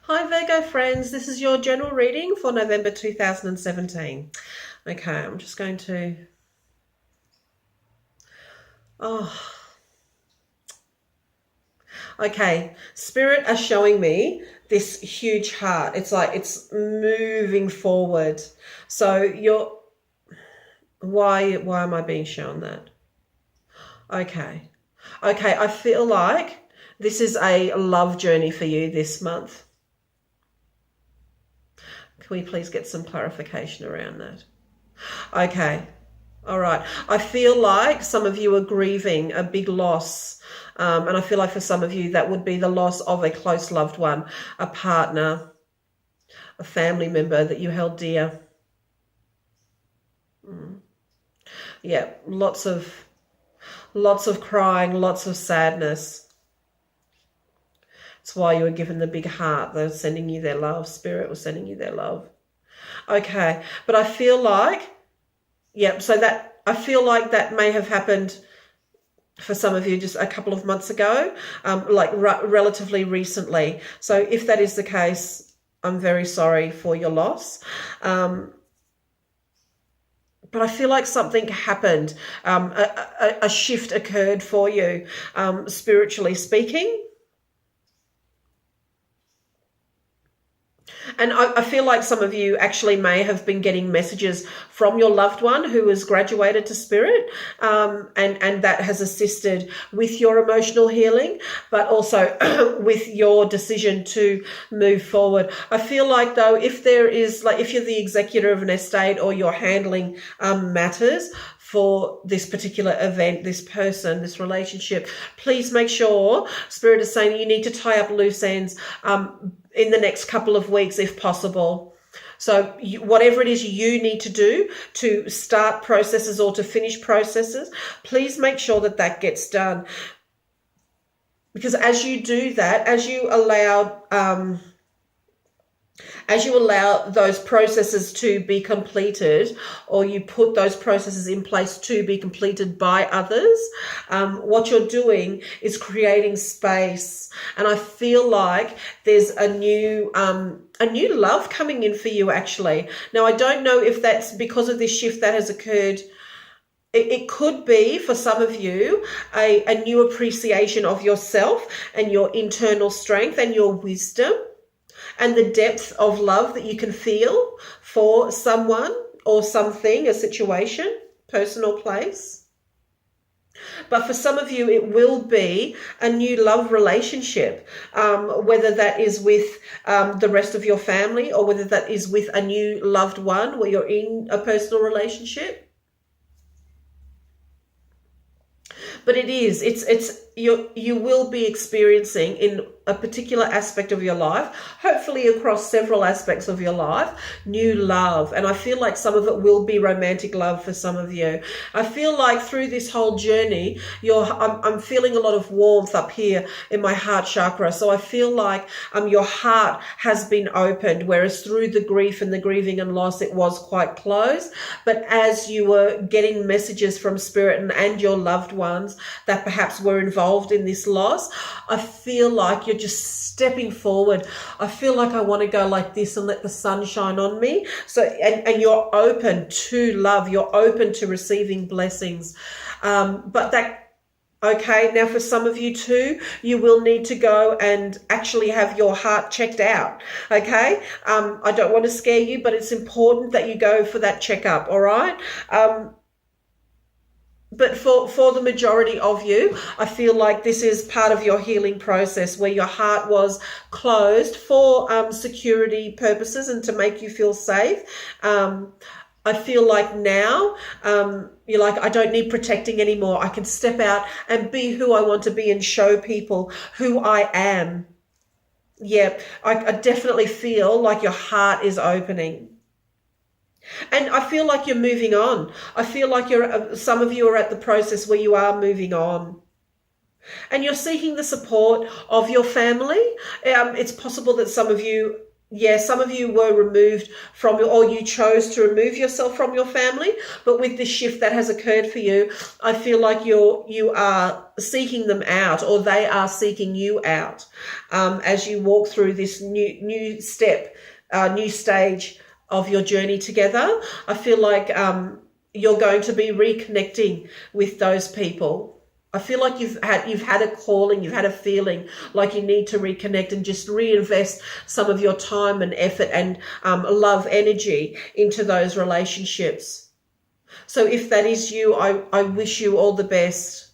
Hi Virgo friends, this is your general reading for November 2017. Okay, I'm just going to... Oh, okay. Spirit are showing me this huge heart. It's like it's moving forward. So you're... Why am I being shown that? Okay. Okay, I feel like this is a love journey for you this month. Can we please get some clarification around that? Okay. All right. I feel like some of you are grieving a big loss. And I feel like for some of you, that would be the loss of a close loved one, a partner, a family member that you held dear. Yeah, lots of crying, lots of sadness. That's why you were given the big heart. They're sending you their love. Spirit was sending you their love. Okay. But I feel like, so that I feel like that may have happened for some of you just a couple of months ago, like relatively recently. So if that is the case, I'm very sorry for your loss. But I feel like something happened. A shift occurred for you, spiritually speaking. And I feel like some of you actually may have been getting messages from your loved one who has graduated to spirit, and that has assisted with your emotional healing, but also with your decision to move forward. I feel like, though, if there is, like, if you're the executor of an estate or you're handling matters for this particular event, this person, this relationship, please make sure, Spirit is saying, you need to tie up loose ends in the next couple of weeks if possible. So whatever it is you need to do to start processes or to finish processes, please make sure that that gets done. Because as you do that, as you allow those processes to be completed, or you put those processes in place to be completed by others, what you're doing is creating space. And I feel like there's a new love coming in for you, actually. Now, I don't know if that's because of this shift that has occurred. It could be, for some of you, a new appreciation of yourself and your internal strength and your wisdom, and the depth of love that you can feel for someone or something, a situation, person or place. But for some of you, it will be a new love relationship, whether that is with the rest of your family or whether that is with a new loved one where you're in a personal relationship. But you will be experiencing in a particular aspect of your life, hopefully across several aspects of your life, new love. And I feel like some of it will be romantic love for some of you. I feel like through this whole journey, I'm feeling a lot of warmth up here in my heart chakra. So I feel like your heart has been opened, whereas through the grief and the grieving and loss, it was quite closed. But as you were getting messages from Spirit and your loved ones that perhaps were involved in this loss, I feel like you're just stepping forward. I feel like I want to go like this and let the sun shine on me. So, and you're open to love. You're open to receiving blessings. Okay, now for some of you too, you will need to go and actually have your heart checked out, okay? I don't want to scare you, but it's important that you go for that checkup, all right? But for the majority of you, I feel like this is part of your healing process where your heart was closed for security purposes and to make you feel safe. I feel like now you're like, I don't need protecting anymore. I can step out and be who I want to be and show people who I am. Yeah, I definitely feel like your heart is opening. And I feel like you're moving on. I feel like some of you are at the process where you are moving on. And you're seeking the support of your family. It's possible that some of you yeah, some of you were removed from your, or you chose to remove yourself from your family, but with this shift that has occurred for you, I feel like you are seeking them out, or they are seeking you out, as you walk through this new step, new stage of your journey together. I feel like you're going to be reconnecting with those people. I feel like you've had a calling, you've had a feeling like you need to reconnect and just reinvest some of your time and effort and love energy into those relationships. So if that is you, I wish you all the best.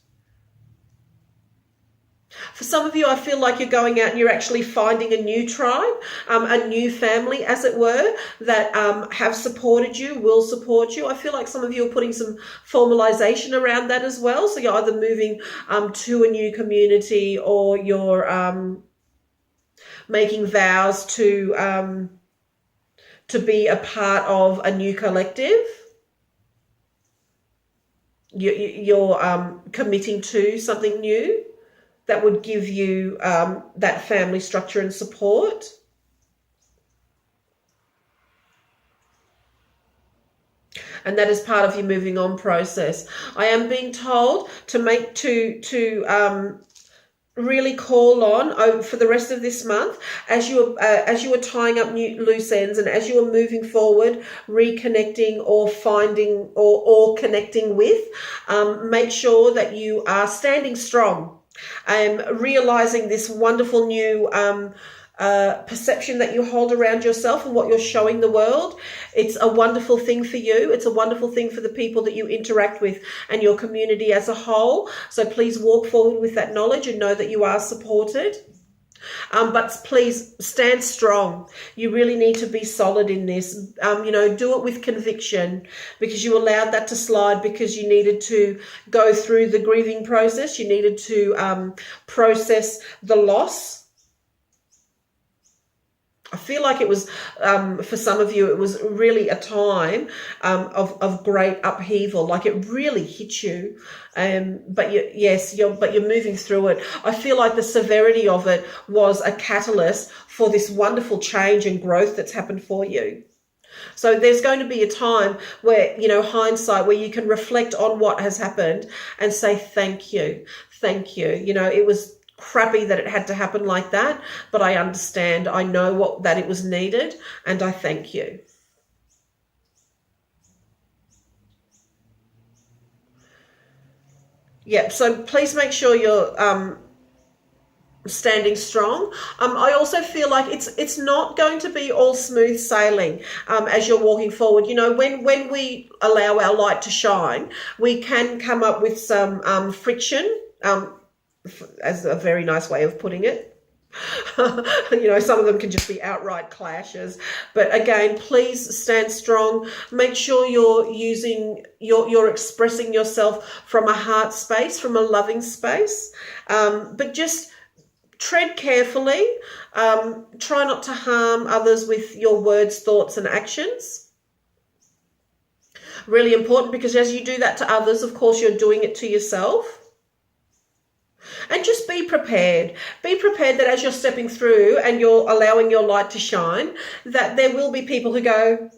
For some of you, I feel like you're going out and you're actually finding a new tribe, a new family, as it were, that have supported you, will support you. I feel like some of you are putting some formalization around that as well. So you're either moving to a new community, or you're making vows to be a part of a new collective. You're committing to something new that would give you that family structure and support. And that is part of your moving on process. I am being told to really call on for the rest of this month, as you are tying up new loose ends, and as you are moving forward, reconnecting or finding or connecting with, make sure that you are standing strong. Realizing this wonderful new perception that you hold around yourself and what you're showing the world. It's a wonderful thing for you. It's a wonderful thing for the people that you interact with and your community as a whole. So please walk forward with that knowledge and know that you are supported. But please stand strong. You really need to be solid in this. Do it with conviction, because you allowed that to slide because you needed to go through the grieving process. You needed to process the loss. I feel like it was, for some of you, it was really a time of great upheaval. Like it really hit you, but you're moving through it. I feel like the severity of it was a catalyst for this wonderful change and growth that's happened for you. So there's going to be a time where, hindsight, where you can reflect on what has happened and say, thank you. It was crappy that it had to happen like that, but I understand. I know that it was needed, and I thank you. Yeah, so please make sure you're standing strong. I also feel like it's not going to be all smooth sailing as you're walking forward. When we allow our light to shine, we can come up with some friction, as a very nice way of putting it. Some of them can just be outright clashes. But again, please stand strong. Make sure you're expressing yourself from a heart space, from a loving space. But just tread carefully. Try not to harm others with your words, thoughts, and actions. Really important, because as you do that to others, of course, you're doing it to yourself. And just be prepared. Be prepared that as you're stepping through and you're allowing your light to shine, that there will be people who go,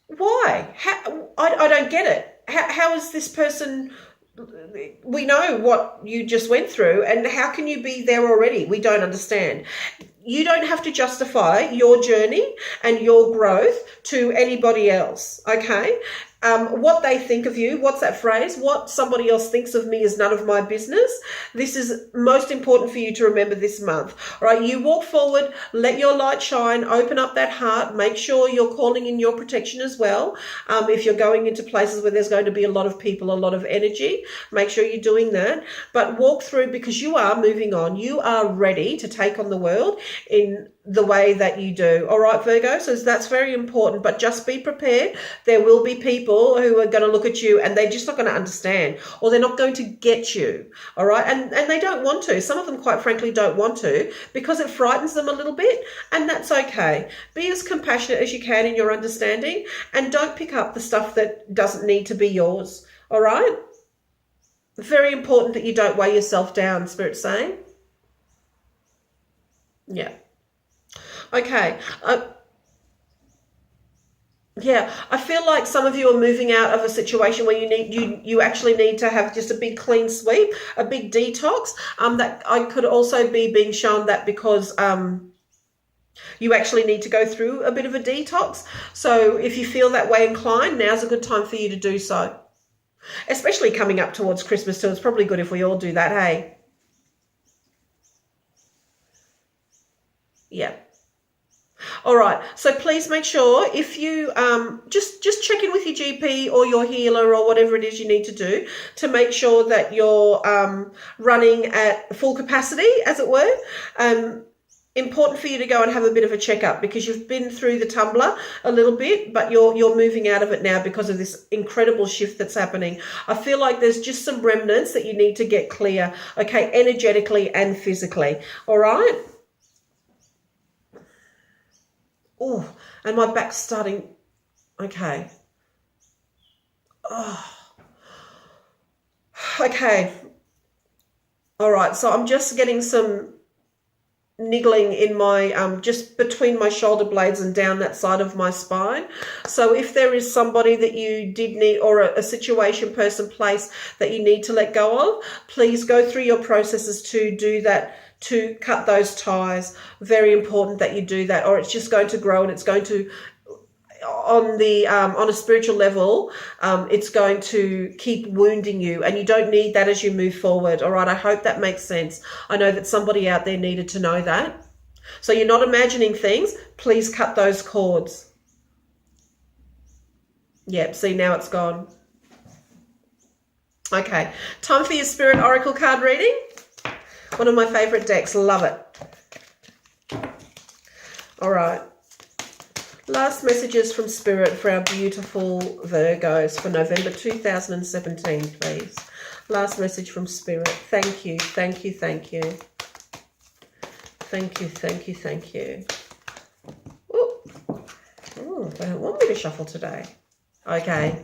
why? I don't get it. How is this person... We know what you just went through, and how can you be there already? We don't understand. You don't have to justify your journey and your growth to anybody else, okay? What they think of you, what's that phrase? What somebody else thinks of me is none of my business. This is most important for you to remember this month. All right, you walk forward, let your light shine, open up that heart, make sure you're calling in your protection as well. If you're going into places where there's going to be a lot of people, a lot of energy, make sure you're doing that. But walk through, because you are moving on. You are ready to take on the world in the way that you do. All right, Virgo, so that's very important, but just be prepared. There will be people who are going to look at you and they're just not going to understand, or they're not going to get you. All right, and they don't want to. Some of them, quite frankly, don't want to, because it frightens them a little bit, and that's okay. Be as compassionate as you can in your understanding, and don't pick up the stuff that doesn't need to be yours. All right, very important that you don't weigh yourself down, Spirit's saying. Yeah. Okay. Yeah, I feel like some of you are moving out of a situation where you actually need to have just a big clean sweep, a big detox. That I could also be being shown that because you actually need to go through a bit of a detox. So if you feel that way inclined, now's a good time for you to do so. Especially coming up towards Christmas too. It's probably good if we all do that, hey? Yeah. All right. So please make sure if you just check in with your GP or your healer or whatever it is you need to do to make sure that you're running at full capacity, as it were. Important for you to go and have a bit of a checkup because you've been through the tumbler a little bit, but you're moving out of it now because of this incredible shift that's happening. I feel like there's just some remnants that you need to get clear, okay, energetically and physically. All right. Oh, and my back's starting. Okay. Oh. Okay. All right. So I'm just getting some niggling in my just between my shoulder blades and down that side of my spine. So if there is somebody that you did need, or a situation, person, place that you need to let go of, please go through your processes to do that, to cut those ties. Very important that you do that, or it's just going to grow and it's going to, on a spiritual level, it's going to keep wounding you, and you don't need that as you move forward. All right, I hope that makes sense. I know that somebody out there needed to know that. So you're not imagining things. Please cut those cords. Yep, see, now it's gone. Okay, time for your Spirit Oracle card reading. One of my favorite decks, love it. All right. Last messages from Spirit for our beautiful Virgos for November 2017, please. Last message from Spirit. Thank you, thank you, thank you. Thank you, thank you, thank you. Oh, they don't want me to shuffle today. Okay.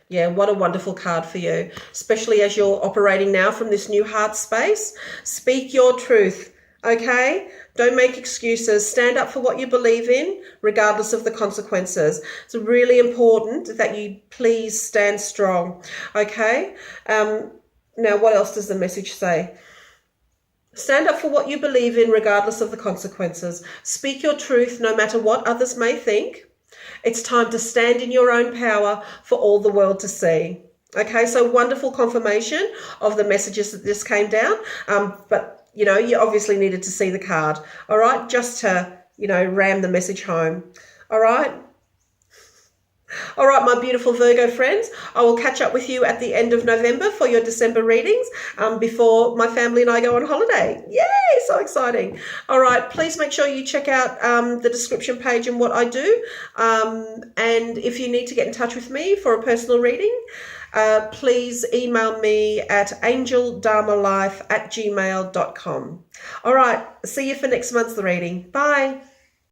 Yeah, what a wonderful card for you, especially as you're operating now from this new heart space. Speak your truth, okay? Don't make excuses. Stand up for what you believe in, regardless of the consequences. It's really important that you please stand strong, okay? Now, what else does the message say? Stand up for what you believe in, regardless of the consequences. Speak your truth, no matter what others may think. It's time to stand in your own power for all the world to see. Okay, so wonderful confirmation of the messages that just came down. But you know, you obviously needed to see the card, all right, just to, you know, ram the message home, all right? All right, my beautiful Virgo friends, I will catch up with you at the end of November for your December readings before my family and I go on holiday. Yay, so exciting. All right, please make sure you check out the description page and what I do. And if you need to get in touch with me for a personal reading, please email me at angeldharmalife@gmail.com. All right, see you for next month's reading. Bye.